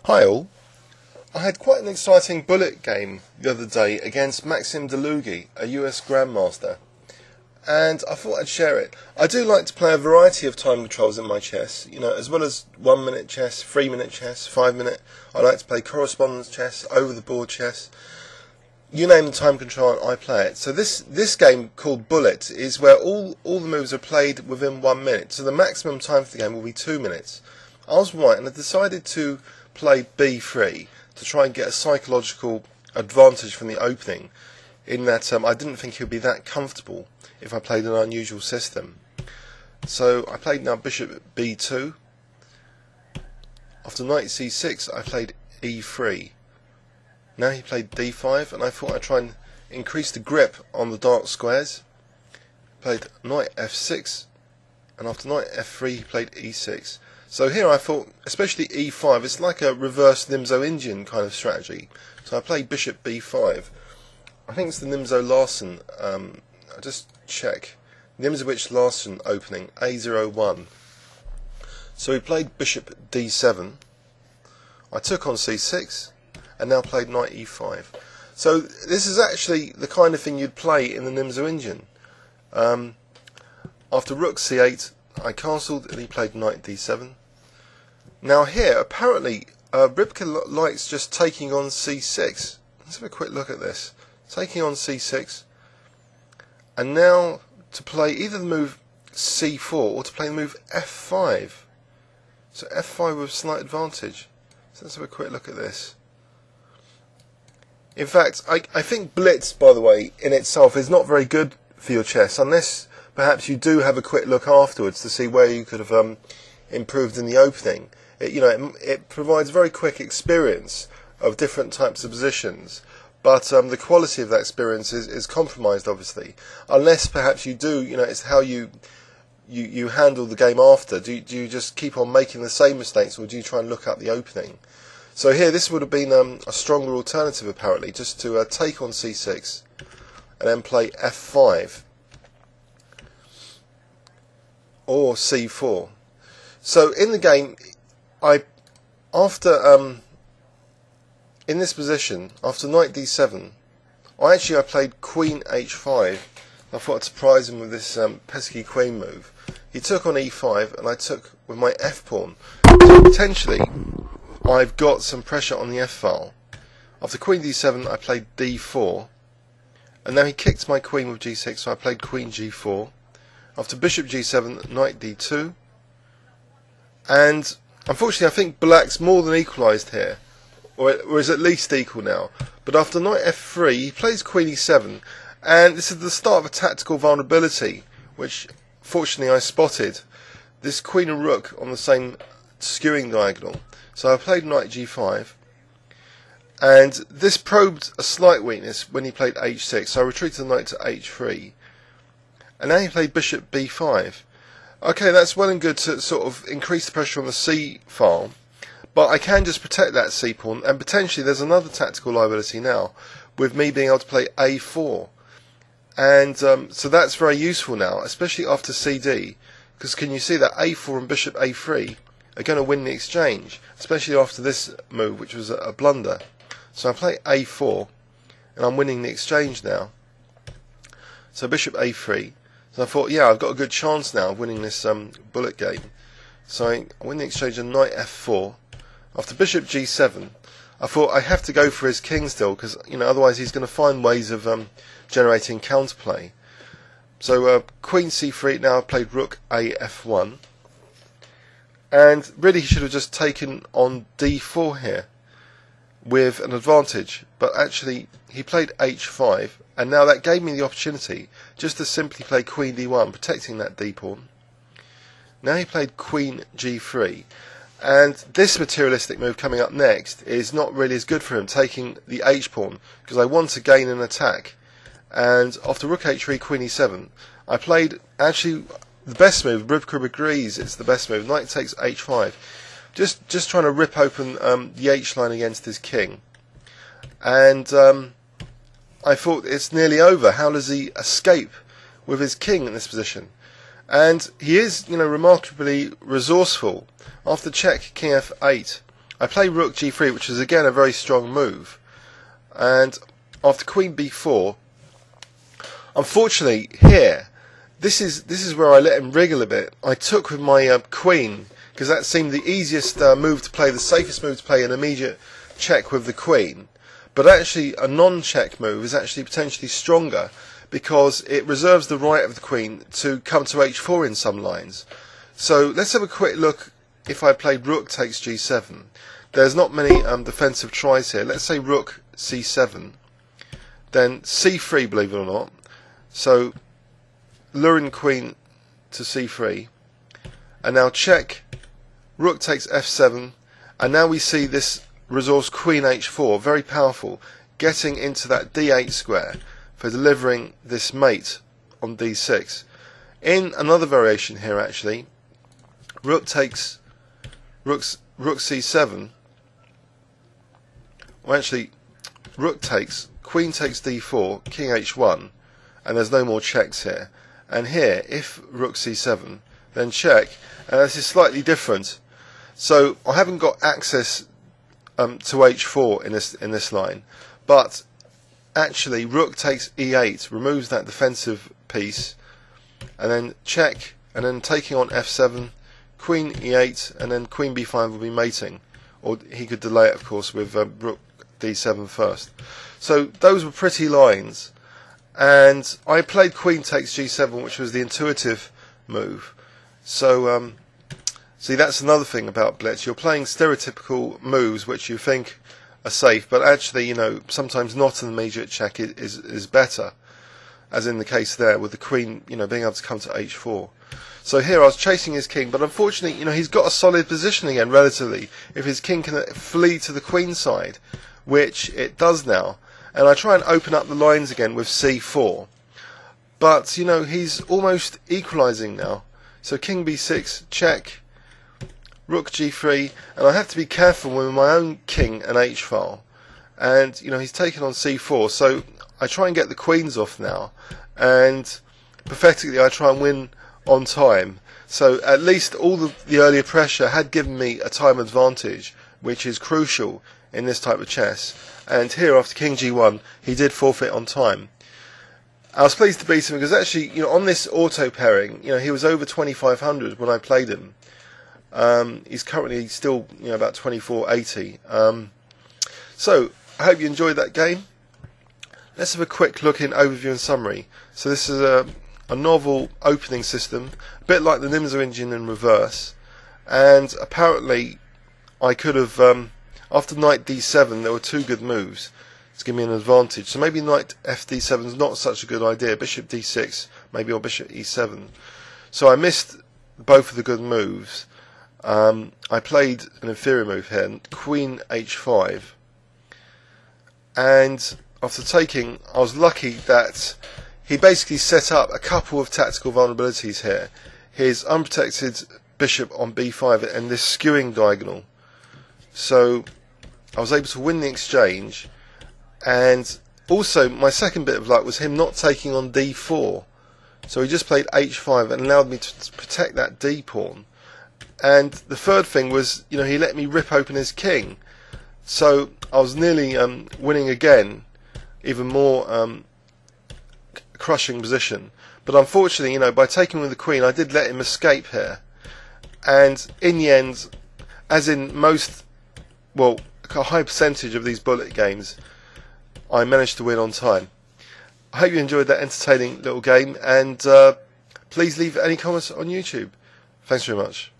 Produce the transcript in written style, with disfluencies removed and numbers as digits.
Hi all. I had quite an exciting bullet game the other day against Maxim Dlugy, a US Grandmaster, and I thought I'd share it. I do like to play a variety of time controls in my chess, as well as 1 minute chess, 3 minute chess, 5 minute. I like to play correspondence chess, over the board chess. You name the time control and I play it. So this game called Bullet is where all the moves are played within 1 minute. So the maximum time for the game will be 2 minutes. I was right and I decided to play b3 to try and get a psychological advantage from the opening, in that I didn't think he would be that comfortable if I played an unusual system. So I played now bishop b2. After knight c6 I played e3. Now he played d5 and I thought I'd try and increase the grip on the dark squares. Played knight f6 and after knight f3 he played e6. So here I thought, especially e5, it's like a reverse Nimzo Indian kind of strategy. So I played bishop b5. I think it's the Nimzo Larsen, I'll just check. Nimzowicz Larsen opening, a01. So we played bishop d7. I took on c6 and now played knight e5. So this is actually the kind of thing you'd play in the Nimzo Indian. After rook c8 I castled and he played knight d7. Now here, apparently, Rybka likes just taking on c6. Let's have a quick look at this. Taking on c6. And now to play either the move c4 or to play the move f5. So f5 with slight advantage. So let's have a quick look at this. In fact, I think blitz, by the way, in itself is not very good for your chess, unless perhaps you do have a quick look afterwards to see where you could have improved in the opening. It provides very quick experience of different types of positions, but the quality of that experience is compromised, obviously, unless perhaps you do, it's how you handle the game after. Do you just keep on making the same mistakes, or do you try and look up the opening? So here, this would have been a stronger alternative, apparently, just to take on c6 and then play f5 or c4. So in the game, in this position, after knight d7, I played queen h5. I thought I'd surprise him with this pesky queen move. He took on e5, and I took with my f pawn. So potentially, I've got some pressure on the f file. After queen d7, I played d4, and now he kicked my queen with g6, so I played queen g4. After bishop g7, knight d2, and unfortunately I think black's more than equalised here, or is at least equal now. But after knight f3 he plays queen e7, and this is the start of a tactical vulnerability which fortunately I spotted. This queen and rook on the same skewing diagonal. So I played knight g5, and this probed a slight weakness when he played h6, so I retreated the knight to h3, and now he played bishop b5. Okay, that's well and good to sort of increase the pressure on the c file, but I can just protect that c pawn, and potentially there's another tactical liability now with me being able to play a4, and so that's very useful now, especially after cd, because can you see that a4 and bishop a3 are going to win the exchange, especially after this move, which was a blunder. So I play a4 and I'm winning the exchange now. So bishop a3. So I thought, yeah, I've got a good chance now of winning this bullet game. So I win the exchange on knight f4. After bishop g7, I thought I have to go for his king still, because otherwise he's going to find ways of generating counterplay. So queen c3. Now I've played rook a f1, and really he should have just taken on d4 here with an advantage, but actually he played h5, and now that gave me the opportunity just to simply play queen d1, protecting that d pawn. Now he played queen g3, and this materialistic move coming up next is not really as good for him, taking the h pawn, because I want to gain an attack. And after rook h3, queen e7, I played actually the best move. Rybka agrees it's the best move. Knight takes h5, just trying to rip open the h line against his king. And I thought it's nearly over. How does he escape with his king in this position? And he is, remarkably resourceful. After check king f8, I play rook g3, which is again a very strong move, and after queen b4, unfortunately here, this is where I let him wriggle a bit. I took with my queen, because that seemed the easiest move to play, the safest move to play, an immediate check with the queen. But actually a non-check move is actually potentially stronger, because it reserves the right of the queen to come to h4 in some lines. So let's have a quick look. If I played rook takes g7, there's not many defensive tries here. Let's say rook c7, then c3, believe it or not. So luring queen to c3, and now check, rook takes f7, and now we see this resource queen h4, very powerful, getting into that d8 square for delivering this mate on d6. In another variation here, actually, rook takes rook c7, well, actually rook takes, queen takes d4, king h1, and there's no more checks here. And here, if rook c7, then check, and this is slightly different. So I haven't got access to h4 in this line, but actually rook takes e8 removes that defensive piece, and then check, and then taking on f7, queen e8, and then queen b5 will be mating, or he could delay it, of course, with rook d7 first. So those were pretty lines, and I played queen takes g7, which was the intuitive move. So see, that's another thing about blitz. You're playing stereotypical moves which you think are safe, but actually, you know, sometimes not an immediate check is better, as in the case there with the queen, you know, being able to come to h4. So here I was chasing his king, but unfortunately, you know, he's got a solid position again relatively. If his king can flee to the queen side, which it does now, and I try and open up the lines again with c4, but you know, he's almost equalising now. So king b6, check, rook g3, and I have to be careful with my own king and h file. And you know, he's taken on c4, so I try and get the queens off now, and pathetically I try and win on time. So at least all the earlier pressure had given me a time advantage, which is crucial in this type of chess. And here, after king g1, he did forfeit on time. I was pleased to beat him because actually, you know, on this auto pairing, you know, he was over 2500 when I played him. He's currently still, you know, about 2480. So I hope you enjoyed that game. Let's have a quick look in overview and summary. So this is a novel opening system, a bit like the Nimzo engine in reverse, and apparently I could have, after knight d7 there were two good moves to give me an advantage, so maybe knight fd7 is not such a good idea, bishop d6 maybe, or bishop e7. So I missed both of the good moves. I played an inferior move here, queen h5, and after taking, I was lucky that he basically set up a couple of tactical vulnerabilities here. His unprotected bishop on b5 and this skewing diagonal. So I was able to win the exchange, and also my second bit of luck was him not taking on d4. So he just played h5 and allowed me to protect that d pawn. And the third thing was, you know, he let me rip open his king. So I was nearly winning again, even more crushing position. But unfortunately, you know, by taking with the queen, I did let him escape here. And in the end, as in most, well, a high percentage of these bullet games, I managed to win on time. I hope you enjoyed that entertaining little game, and please leave any comments on YouTube. Thanks very much.